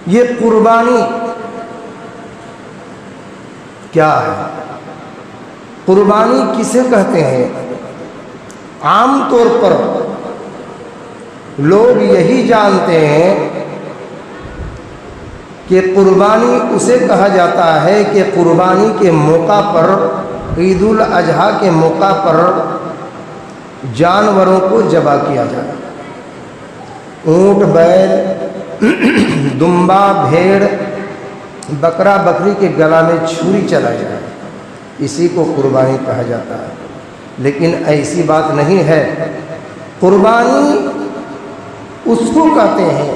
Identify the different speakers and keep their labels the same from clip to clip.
Speaker 1: یہ قربانی کیا ہے؟ قربانی کسے کہتے ہیں؟ عام طور پر لوگ یہی جانتے ہیں کہ قربانی اسے کہا جاتا ہے کہ قربانی کے موقع پر، عید الاضحیٰ کے موقع پر جانوروں کو ذبح کیا جائے، اونٹ، بیل، دمبا، بھیڑ، بکرا، بکری کے گلا میں چھری چلا جائے، اسی کو قربانی کہا جاتا ہے۔ لیکن ایسی بات نہیں ہے۔ قربانی اس کو کہتے ہیں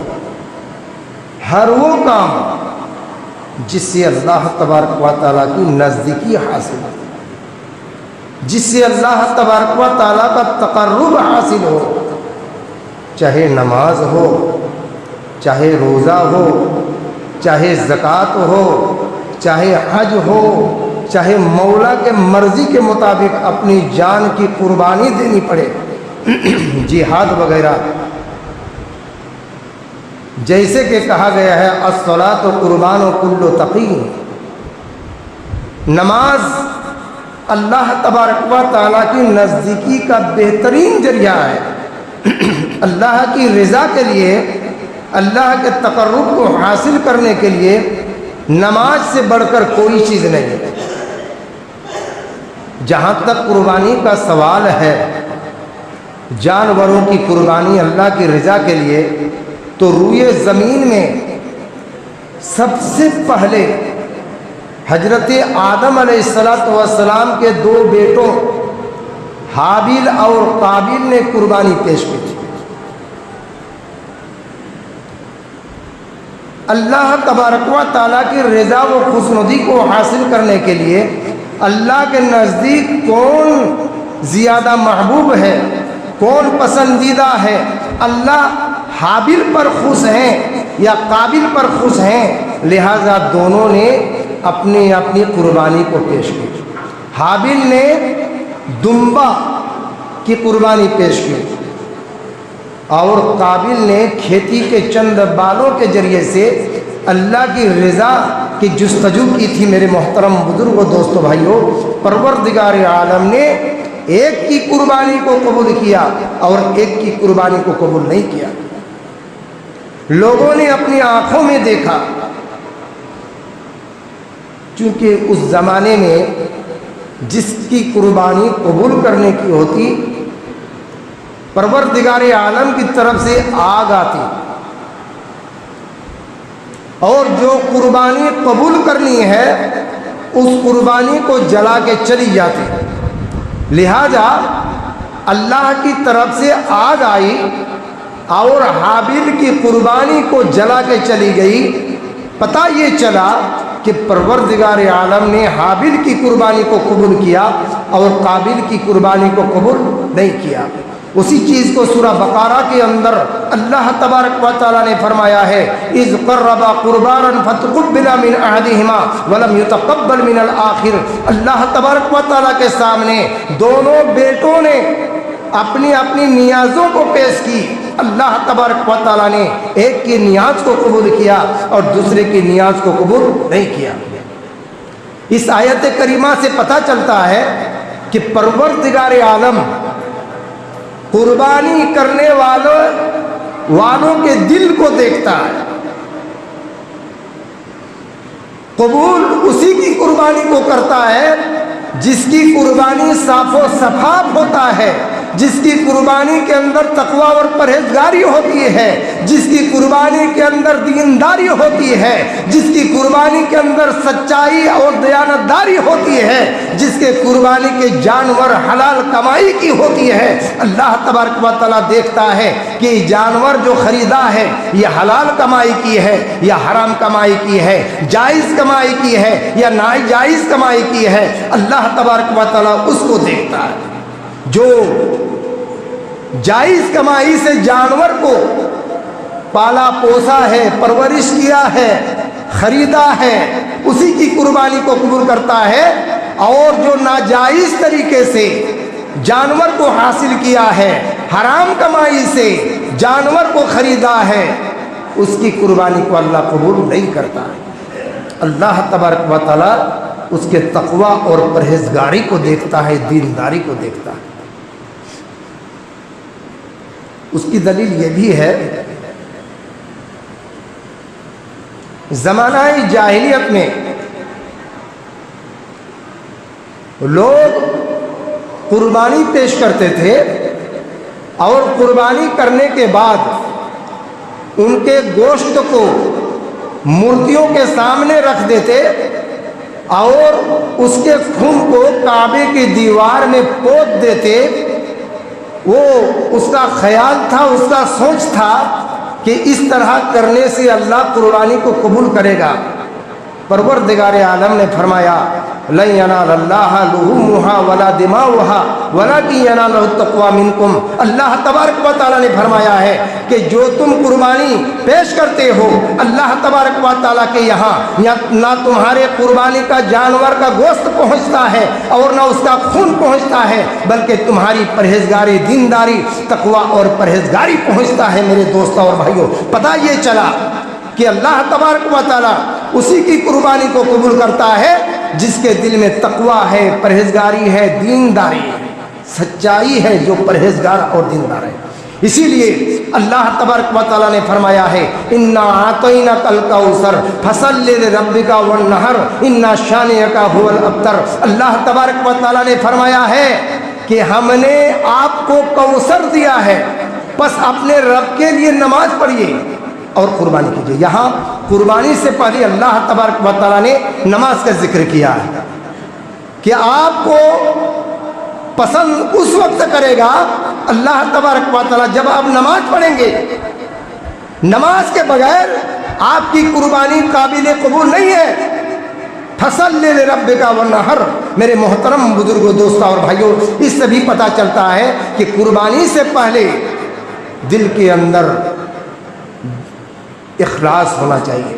Speaker 1: ہر وہ کام جس سے اللہ تبارک و تعالیٰ کی نزدیکی حاصل ہو، جس سے اللہ تبارک و تعالیٰ کا تقرب حاصل ہو، چاہے نماز ہو، چاہے روزہ ہو، چاہے زکوٰۃ ہو، چاہے حج ہو، چاہے مولا کے مرضی کے مطابق اپنی جان کی قربانی دینی پڑے، جہاد وغیرہ۔ جیسے کہ کہا گیا ہے الصلاۃ قربان و کل تقی، نماز اللہ تبارک و تعالیٰ کی نزدیکی کا بہترین ذریعہ ہے۔ اللہ کی رضا کے لیے، اللہ کے تقرب کو حاصل کرنے کے لیے نماز سے بڑھ کر کوئی چیز نہیں ہے۔ جہاں تک قربانی کا سوال ہے، جانوروں کی قربانی اللہ کی رضا کے لیے، تو روئے زمین میں سب سے پہلے حضرت آدم علیہ السلام کے دو بیٹوں حابیل اور قابیل نے قربانی پیش کی تھی۔ اللہ تبارک و تعالیٰ کی رضا و خوشنودی کو حاصل کرنے کے لیے اللہ کے نزدیک کون زیادہ محبوب ہے، کون پسندیدہ ہے، اللہ حابیل پر خوش ہیں یا قابیل پر خوش ہیں، لہذا دونوں نے اپنی اپنی قربانی کو پیش کی۔ حابیل نے دمبا کی قربانی پیش کی اور قابیل نے کھیتی کے چند بالوں کے ذریعے سے اللہ کی رضا کی جستجو کی تھی۔ میرے محترم بزرگوں، دوستوں، بھائیوں، پروردگار عالم نے ایک کی قربانی کو قبول کیا اور ایک کی قربانی کو قبول نہیں کیا۔ لوگوں نے اپنی آنکھوں میں دیکھا، چونکہ اس زمانے میں جس کی قربانی قبول کرنے کی ہوتی، پروردگار عالم کی طرف سے آگ آتی، اور جو قربانی قبول کرنی ہے اس قربانی کو جلا کے چلی جاتی۔ لہذا اللہ کی طرف سے آگ آئی اور حابیل کی قربانی کو جلا کے چلی گئی۔ پتہ یہ چلا کہ پروردگار عالم نے حابیل کی قربانی کو قبول کیا اور قابیل کی قربانی کو قبول نہیں کیا۔ اسی چیز کو سورہ بقرہ کے اندر اللہ تبارک و تعالیٰ نے فرمایا ہے اذ قربا قربانا فتقبل من احدہما ولم يتقبل من الآخر۔ اللہ تبارک و تعالیٰ کے سامنے دونوں بیٹوں نے اپنی اپنی نیازوں کو پیش کی۔ اللہ تبارک و تعالیٰ نے ایک کی نیاز کو قبول کیا اور دوسرے کی نیاز کو قبول نہیں کیا۔ اس آیت کریمہ سے پتہ چلتا ہے کہ پروردگار عالم قربانی کرنے والوں کے دل کو دیکھتا ہے۔ قبول اسی کی قربانی کو کرتا ہے جس کی قربانی صاف و شفاف ہوتا ہے، جس کی قربانی کے اندر تقوی اور پرہیزگاری ہوتی ہے، جس کی قربانی کے اندر دینداری ہوتی ہے، جس کی قربانی کے اندر سچائی اور دیانتداری ہوتی ہے، جس کے قربانی کے جانور حلال کمائی کی ہوتی ہے۔ اللہ تبارک و تعالیٰ دیکھتا ہے کہ جانور جو خریدا ہے یہ حلال کمائی کی ہے یا حرام کمائی کی ہے، جائز کمائی کی ہے یا ناجائز کمائی کی ہے۔ اللہ تبارک و تعالیٰ اس کو دیکھتا ہے۔ جو جائز کمائی سے جانور کو پالا پوسا ہے، پرورش کیا ہے، خریدا ہے، اسی کی قربانی کو قبول کرتا ہے، اور جو ناجائز طریقے سے جانور کو حاصل کیا ہے، حرام کمائی سے جانور کو خریدا ہے، اس کی قربانی کو اللہ قبول نہیں کرتا ہے۔ اللہ تبارک و تعالیٰ اس کے تقوی اور پرہیزگاری کو دیکھتا ہے، دینداری کو دیکھتا ہے۔ اس کی دلیل یہ بھی ہے، زمانہ جاہلیت میں لوگ قربانی پیش کرتے تھے اور قربانی کرنے کے بعد ان کے گوشت کو مورتیوں کے سامنے رکھ دیتے اور اس کے خون کو کعبے کی دیوار میں پوت دیتے۔ وہ اس کا خیال تھا، اس کا سوچ تھا کہ اس طرح کرنے سے اللہ قربانی کو قبول کرے گا۔ پروردگار عالم نے فرمایا لن ینال اللہ لحومها ولا دماؤها ولکن ینالہ التقوی منکم۔ اللہ تبارک و تعالیٰ نے فرمایا ہے کہ جو تم قربانی پیش کرتے ہو، اللہ تبارک و تعالیٰ کے یہاں نہ تمہارے قربانی کا جانور کا گوشت پہنچتا ہے اور نہ اس کا خون پہنچتا ہے، بلکہ تمہاری پرہیزگاری، دینداری، تقوی اور پرہیزگاری پہنچتا ہے۔ میرے دوستوں اور بھائیوں، پتہ یہ چلا کہ اللہ تبارک و تعالیٰ اسی کی قربانی کو قبول کرتا ہے جس کے دل میں تقوی ہے، پرہیزگاری ہے، دینداری ہے، سچائی ہے، جو پرہیزگار اور دیندار ہے۔ اسی لیے اللہ تبارک و تعالیٰ نے فرمایا ہے انا اعطیناک الکوثر فصل لربک وانحر ان شانئک ھو الابتر۔ اللہ تبارک و تعالیٰ نے فرمایا ہے کہ ہم نے آپ کو کوثر دیا ہے، بس اپنے رب کے لیے نماز پڑھیے اور قربانی کیجیے۔ یہاں قربانی سے پہلے اللہ تبارک و تعالیٰ نے نماز کا ذکر کیا ہے کہ آپ کو پسند اس وقت کرے گا اللہ تبارک و تعالیٰ جب آپ نماز پڑھیں گے۔ نماز کے بغیر آپ کی قربانی قابل قبول نہیں ہے۔ فصل لربک وانحر۔ میرے محترم بزرگوں، دوستوں اور بھائیوں، اس سے بھی پتہ چلتا ہے کہ قربانی سے پہلے دل کے اندر اخلاص ہونا چاہیے،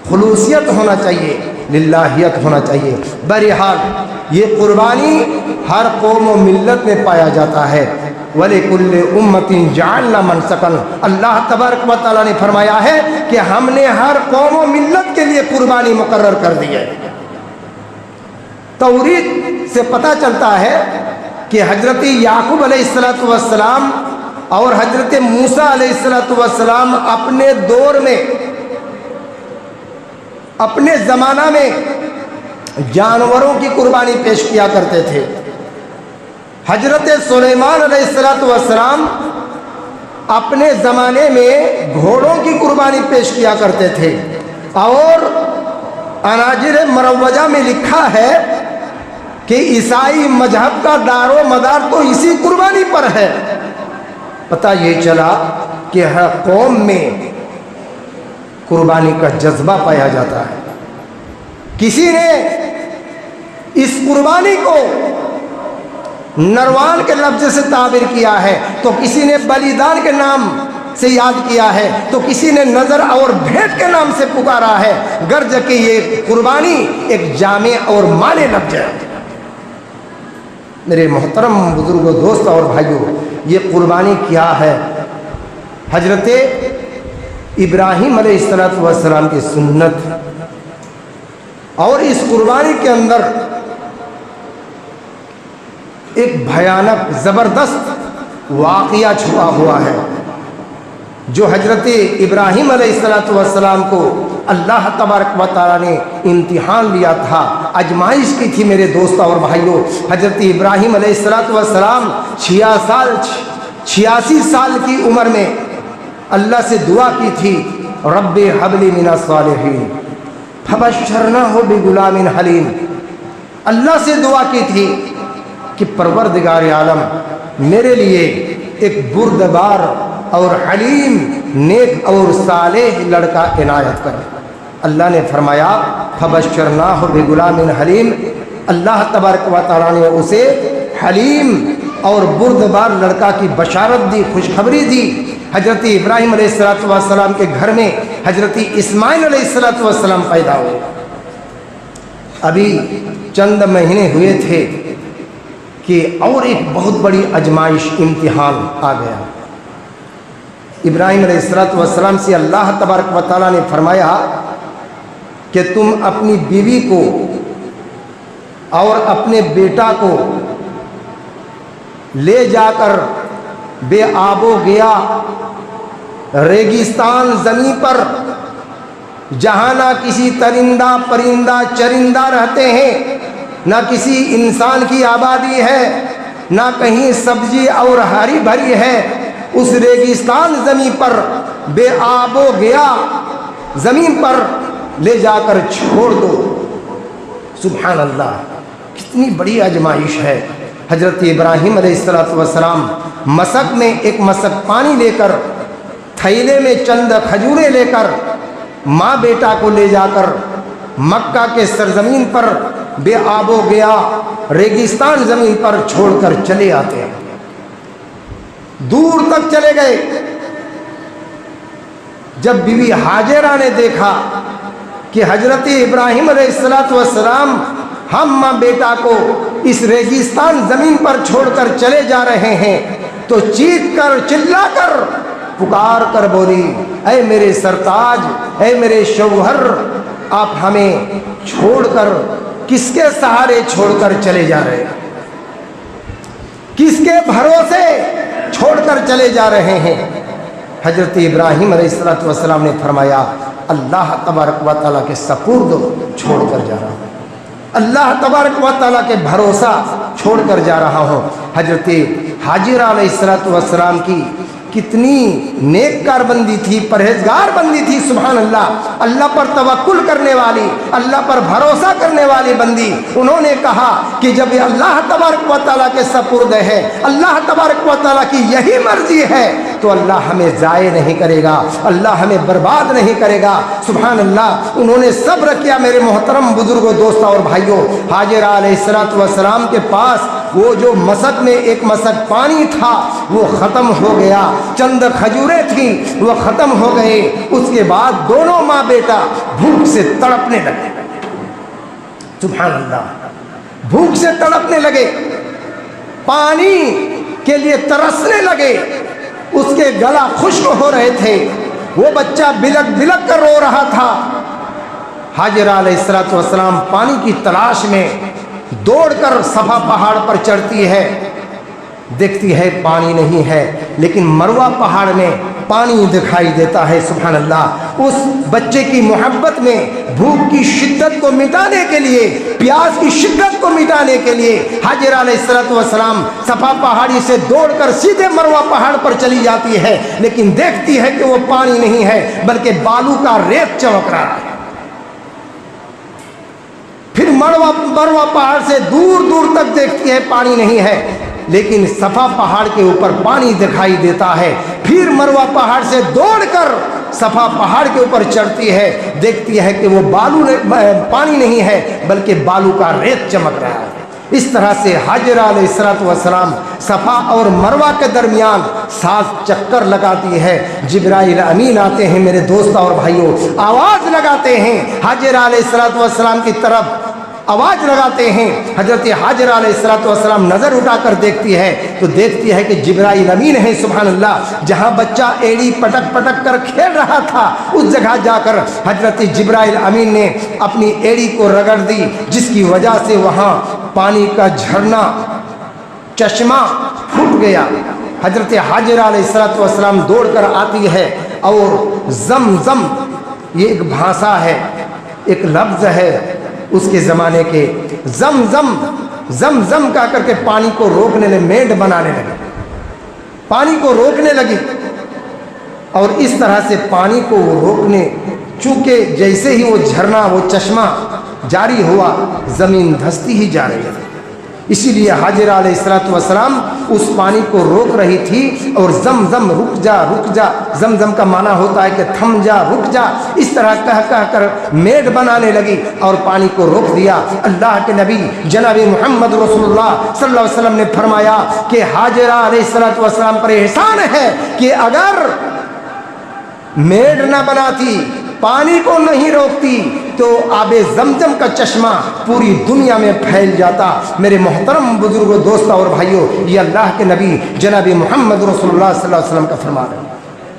Speaker 1: خلوصیت ہونا چاہیے، للہیت ہونا چاہیے۔ بہرحال یہ قربانی ہر قوم و ملت میں پایا جاتا ہے۔ وَلِكُلِّ أُمَّةٍ جَعَلْنَا مَنْسَكًا۔ اللہ تبارک و تعالیٰ نے فرمایا ہے کہ ہم نے ہر قوم و ملت کے لیے قربانی مقرر کر دی ہے۔ توریت سے پتہ چلتا ہے کہ حضرت یعقوب علیہ السلام اور حضرت موسیٰ علیہ السلام اپنے دور میں، اپنے زمانہ میں جانوروں کی قربانی پیش کیا کرتے تھے۔ حضرت سلیمان علیہ السلام اپنے زمانے میں گھوڑوں کی قربانی پیش کیا کرتے تھے، اور اناجر مروجہ میں لکھا ہے کہ عیسائی مذہب کا دار و مدار تو اسی قربانی پر ہے۔ پتہ یہ چلا کہ ہر قوم میں قربانی کا جذبہ پایا جاتا ہے۔ کسی نے اس قربانی کو نروان کے لفظ سے تعبیر کیا ہے، تو کسی نے بلیدان کے نام سے یاد کیا ہے، تو کسی نے نظر اور بھیٹ کے نام سے پکارا ہے، گرج کہ یہ قربانی ایک جامع اور معنی لفظ ہے۔ میرے محترم بزرگوں، دوستوں اور بھائیوں، یہ قربانی کیا ہے؟ حضرت ابراہیم علیہ السلام کی سنت، اور اس قربانی کے اندر ایک بھیانک زبردست واقعہ چھپا ہوا ہے، جو حضرت ابراہیم علیہ السلام کو اللہ تبارک و تعالیٰ نے امتحان لیا تھا، آزمائش کی تھی۔ میرے دوستوں اور بھائیوں، حضرت ابراہیم علیہ السلام 86 سال کی عمر میں اللہ سے دعا کی تھی، رب ہب لی من الصالحین فبشرناہ بغلام حلیم۔ اللہ سے دعا کی تھی کہ پروردگار عالم میرے لیے ایک بردبار اور حلیم، نیک اور صالح لڑکا عنایت کر۔ اللہ نے فرمایا فبشرناہ بغلام حلیم۔ اللہ تبارک و تعالیٰ نے اسے حلیم اور بردبار لڑکا کی بشارت دی، خوشخبری دی۔ حضرت ابراہیم علیہ السلام کے گھر میں حضرت اسماعیل علیہ السلام پیدا ہوئے۔ ابھی چند مہینے ہوئے تھے کہ اور ایک بہت بڑی آزمائش، امتحان آ گیا۔ ابراہیم علیہ السلام سے اللہ تبارک و تعالیٰ نے فرمایا کہ تم اپنی بیوی کو اور اپنے بیٹا کو لے جا کر بے آب و گیا ریگستان زمین پر، جہاں نہ کسی درندہ پرندہ چرندہ رہتے ہیں، نہ کسی انسان کی آبادی ہے، نہ کہیں سبزی اور ہری بھری ہے، اس ریگستان زمین پر بے آب و گیا زمین پر لے جا کر چھوڑ دو۔ سبحان اللہ، کتنی بڑی آزمائش ہے۔ حضرت ابراہیم علیہ السلام مسک میں ایک مسک پانی لے کر، تھیلے میں چند کھجوریں لے کر، ماں بیٹا کو لے جا کر مکہ کے سرزمین پر بے آب و گیا ریگستان زمین پر چھوڑ کر چلے آتے ہیں۔ دور تک چلے گئے، جب بیوی ہاجرہ نے دیکھا کہ حضرت ابراہیم علیہ السلام ہم ماں بیٹا کو اس ریگستان زمین پر چھوڑ کر چلے جا رہے ہیں، تو چیخ کر چلا کر پکار کر بولی، اے میرے سرتاج، اے میرے شوہر، آپ ہمیں چھوڑ کر کس کے سہارے چھوڑ کر چلے جا رہے ہیں؟ کس کے بھروسے چھوڑ کر چلے جا رہے ہیں؟ حضرت ابراہیم علیہ السلام نے فرمایا، اللہ تبارک و تعالیٰ کے سپرد چھوڑ کر جا رہا ہوں، اللہ تبارک و تعالیٰ کے بھروسہ چھوڑ کر جا رہا ہوں۔ حضرت ہاجرہ علیہ السلام کی کتنی نیک کار بندی تھی، پرہیزگار بندی تھی، سبحان اللہ، اللہ پر توکل کرنے والی، اللہ پر بھروسہ کرنے والی بندی۔ انہوں نے کہا کہ جب یہ اللہ تبارک و تعالیٰ کے سپرد ہے، اللہ تبارک و تعالیٰ کی یہی مرضی ہے، تو اللہ ہمیں ضائع نہیں کرے گا، اللہ ہمیں برباد نہیں کرے گا، سبحان اللہ۔ انہوں نے صبر کیا۔ میرے محترم بزرگوں، دوستوں اور بھائیوں، ہاجرہ علیہ السلام کے پاس وہ جو مسک میں ایک مسک پانی تھا وہ ختم ہو گیا، چند کھجوریں تھیں وہ ختم ہو گئے۔ اس کے بعد دونوں ماں بیٹا بھوک سے تڑپنے لگے، سبحان اللہ، بھوک سے تڑپنے لگے، پانی کے لیے ترسنے لگے، اس کے گلا خشک ہو رہے تھے، وہ بچہ بلک بلک کر رو رہا تھا۔ ہاجرہ علیہ السلام پانی کی تلاش میں دوڑ کر صفا پہاڑ پر چڑھتی ہے، دیکھتی ہے پانی نہیں ہے، لیکن مروہ پہاڑ میں پانی دکھائی دیتا ہے، سبحان اللہ۔ اس بچے کی محبت میں بھوک کی شدت کو مٹانے کے لیے، پیاس کی شدت کو مٹانے کے لیے ہاجرہ علیہ السلام صفا پہاڑی سے دوڑ کر سیدھے مروہ پہاڑ پر چلی جاتی ہے، لیکن دیکھتی ہے کہ وہ پانی نہیں ہے بلکہ بالو کا ریت چمک رہا ہے۔ پھر مروہ پہاڑ سے دور دور تک دیکھتی ہے پانی نہیں ہے، لیکن صفا پہاڑ کے اوپر پانی دکھائی دیتا ہے۔ پھر مروہ پہاڑ سے دوڑ کر صفا پہاڑ کے اوپر چڑھتی ہے، دیکھتی ہے کہ وہ پانی نہیں ہے بلکہ بالو کا ریت چمک رہا ہے۔ اس طرح سے ہاجرہ علیہ السلام صفا اور مروہ کے درمیان 7 چکر لگاتی ہے۔ جبرائیل امین آتے ہیں میرے دوستوں اور بھائیوں، آواز لگاتے ہیں ہاجرہ علیہ السلام کی طرف، آواز لگاتے ہیں۔ حضرت ہاجرہ علیہ السلام نظر اٹھا کر دیکھتی ہے تو دیکھتی ہے کہ جبرائیل امین ہے، سبحان اللہ۔ جہاں بچہ ایڑی پٹک پٹک کر کھیل رہا تھا، اس جگہ جا کر حضرت جبرائیل امین نے اپنی ایڑی کو رگڑ دی، جس کی وجہ سے وہاں پانی کا جھرنا، چشمہ پھوٹ گیا۔ حضرت ہاجرہ علیہ السلام دوڑ کر آتی ہے اور زمزم، یہ ایک بھاشا ہے، ایک لفظ ہے اس کے زمانے کے، زمزم زمزم کہا کر کے پانی کو روکنے لگے، میڈ بنانے لگے، پانی کو روکنے لگی، اور اس طرح سے پانی کو وہ روکنے، چونکہ جیسے ہی وہ جھرنا، وہ چشمہ جاری ہوا، زمین دھستی ہی جا رہی ہے۔ اسی لیے ہاجرہ علیہ السلام اس پانی کو روک رہی تھی، اور زمزم رک جا رک جا، زمزم کا معنی ہوتا ہے کہ تھم جا، رک جا، اس طرح کہہ کر میڈ بنانے لگی اور پانی کو روک دیا۔ اللہ کے نبی جناب محمد رسول اللہ صلی اللہ علیہ وسلم نے فرمایا کہ ہاجرہ علیہ السلام پر احسان ہے کہ اگر میڈ نہ بناتی، پانی کو نہیں روکتی، تو آب زمزم کا چشمہ پوری دنیا میں پھیل جاتا۔ میرے محترم بزرگوں، دوستوں اور بھائیوں، یہ اللہ کے نبی جناب محمد رسول اللہ صلی اللہ علیہ وسلم کا فرمان ہے۔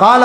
Speaker 1: قال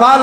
Speaker 1: قال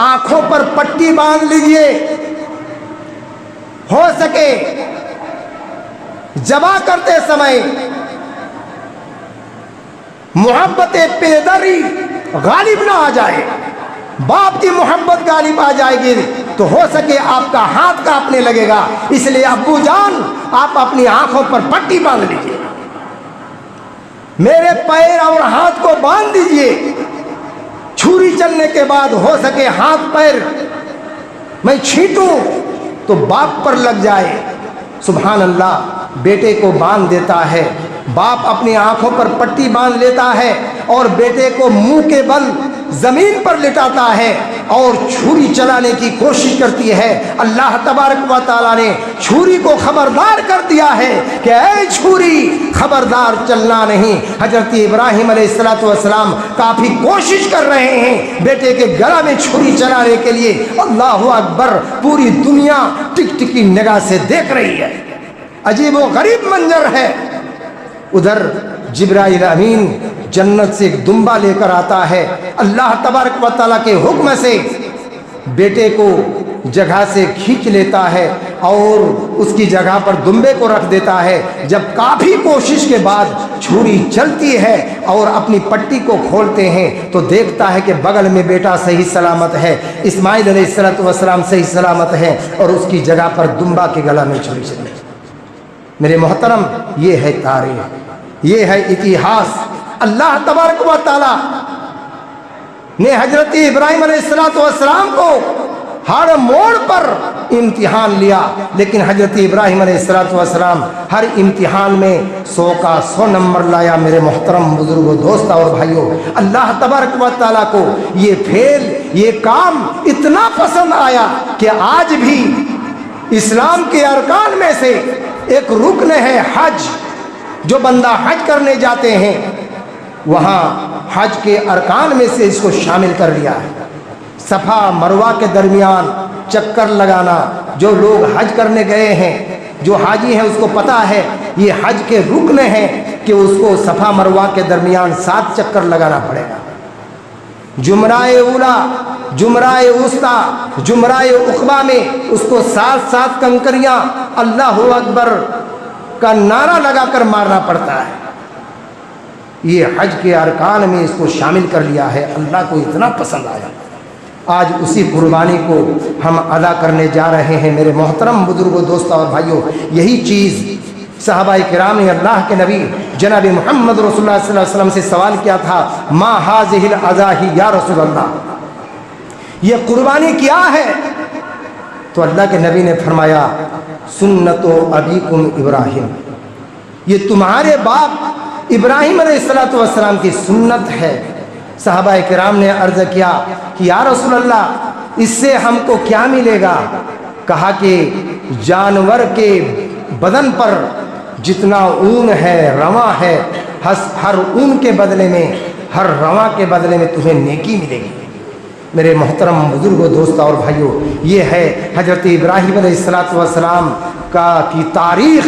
Speaker 1: آنکھوں پر پٹی باندھ لیجئے، ہو سکے ذبح کرتے سمے محبت پیدری غالب نہ آ جائے، باپ کی محبت غالب آ جائے گی تو ہو سکے آپ کا ہاتھ کانپنے لگے گا، اس لیے ابو جان آپ اپنی آنکھوں پر پٹی باندھ لیجئے، میرے پیر اور ہاتھ کو باندھ دیجئے، چھری چلنے کے بعد ہو سکے ہاتھ پیر میں چھینٹوں تو باپ پر لگ جائے۔ سبحان اللہ، بیٹے کو باندھ دیتا ہے، باپ اپنی آنکھوں پر پٹی باندھ لیتا ہے اور بیٹے کو منہ کے بل زمین پر لٹاتا ہے اور چھری چلانے کی کوشش کرتی ہے۔ اللہ تبارک و تعالیٰ نے چھری کو خبردار کر دیا ہے کہ اے چھری خبردار چلنا نہیں۔ حضرت ابراہیم علیہ السلام کافی کوشش کر رہے ہیں بیٹے کے گلا میں چھری چلانے کے لیے، اللہ اکبر، پوری دنیا ٹک ٹکی نگاہ سے دیکھ رہی ہے، عجیب و غریب منظر ہے۔ ادھر جبرائیل امین جنت سے ایک دمبا لے کر آتا ہے، اللہ تبارک و تعالیٰ کے حکم سے بیٹے کو جگہ سے کھینچ لیتا ہے اور اس کی جگہ پر دمبے کو رکھ دیتا ہے۔ جب کافی کوشش کے بعد چھری چلتی ہے اور اپنی پٹی کو کھولتے ہیں تو دیکھتا ہے کہ بغل میں بیٹا صحیح سلامت ہے، اسماعیل علیہ السلام صحیح سلامت ہے اور اس کی جگہ پر دمبا کے گلا میں چھری چلی۔ میرے محترم، یہ ہے تاریخ، یہ ہے اتہاس۔ اللہ تبارک و تعالیٰ نے حضرت ابراہیم علیہ السلام کو ہر موڑ پر امتحان لیا، لیکن حضرت ابراہیم علیہ السلام ہر امتحان میں 100 کا 100 نمبر لایا۔ میرے محترم بزرگوں، دوستوں اور بھائیوں، اللہ تبارک و تعالیٰ کو یہ فعل، یہ کام اتنا پسند آیا کہ آج بھی اسلام کے ارکان میں سے ایک رکن ہے حج۔ جو بندہ حج کرنے جاتے ہیں وہاں حج کے ارکان میں سے اس کو شامل کر لیا ہے۔ صفا مروہ کے درمیان چکر لگانا، جو لوگ حج کرنے گئے ہیں، جو حاجی ہیں اس کو پتہ ہے یہ حج کے رکن ہیں کہ اس کو صفا مروہ کے درمیان 7 چکر لگانا پڑے گا۔ جمرہ اولا، جمرہ وسطیٰ، جمرہ عقبہ میں اس کو 7 کنکریاں اللہ اکبر کا نعرہ لگا کر مارنا پڑتا ہے۔ یہ حج کے ارکان میں اس کو شامل کر لیا ہے، اللہ کو اتنا پسند آیا۔ آج اسی قربانی کو ہم ادا کرنے جا رہے ہیں۔ میرے محترم بزرگوں، دوستوں اور بھائیوں، یہی چیز صحابہ کرام نے اللہ کے نبی جناب محمد رسول اللہ صلی اللہ علیہ وسلم سے سوال کیا تھا، ما ہذہ الاضاحی یا رسول اللہ، یہ قربانی کیا ہے؟ تو اللہ کے نبی نے فرمایا، سنت ابیکم ابراہیم، یہ تمہارے باپ ابراہیم علیہ السلام کی سنت ہے۔ صحابہ کرام نے عرض کیا کہ یا رسول اللہ اس سے ہم کو کیا ملے گا؟ کہا کہ جانور کے بدن پر جتنا اون ہے، رواں ہے، ہر اون کے بدلے میں، ہر رواں کے بدلے میں تمہیں نیکی ملے گی۔ میرے محترم بزرگوں، دوستوں اور بھائیوں، یہ ہے حضرت ابراہیم علیہ السلام کی تاریخ،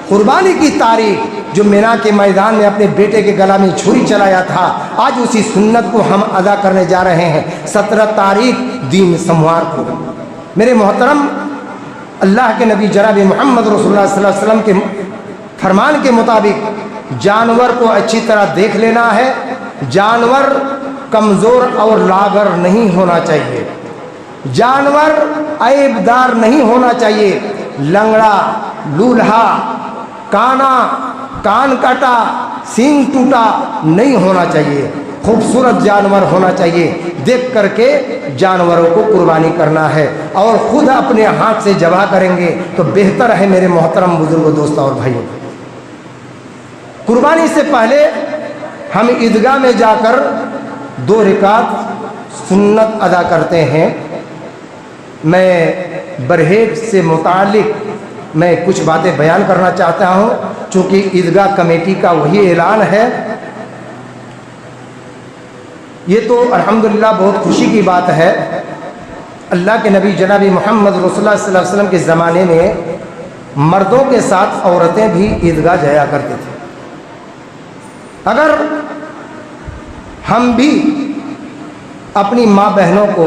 Speaker 1: قربانی کی تاریخ، جو مینا کے میدان میں اپنے بیٹے کے گلا میں چھری چلایا تھا۔ آج اسی سنت کو ہم ادا کرنے جا رہے ہیں 17 تاریخ دین سموار کو۔ میرے محترم، اللہ کے نبی جناب محمد رسول اللہ صلی اللہ علیہ وسلم کے فرمان کے مطابق جانور کو اچھی طرح دیکھ لینا ہے۔ جانور کمزور اور لاغر نہیں ہونا چاہیے، جانور عیب دار نہیں ہونا چاہیے، لنگڑا، لولہا، کانا، کان کٹا، سینگ ٹوٹا نہیں ہونا چاہیے، خوبصورت جانور ہونا چاہیے۔ دیکھ کر کے جانوروں کو قربانی کرنا ہے اور خود اپنے ہاتھ سے ذبح کریں گے تو بہتر ہے۔ میرے محترم بزرگوں، دوستوں اور بھائیوں، قربانی سے پہلے ہم عیدگاہ میں جا کر 2 رکعت سنت ادا کرتے ہیں۔ میں برہیٹ سے متعلق میں کچھ باتیں بیان کرنا چاہتا ہوں، چونکہ عیدگاہ کمیٹی کا وہی اعلان ہے۔ یہ تو الحمدللہ بہت خوشی کی بات ہے۔ اللہ کے نبی جناب محمد رسول اللہ صلی اللہ علیہ وسلم کے زمانے میں مردوں کے ساتھ عورتیں بھی عیدگاہ جایا کرتے تھے۔ اگر ہم بھی اپنی ماں بہنوں کو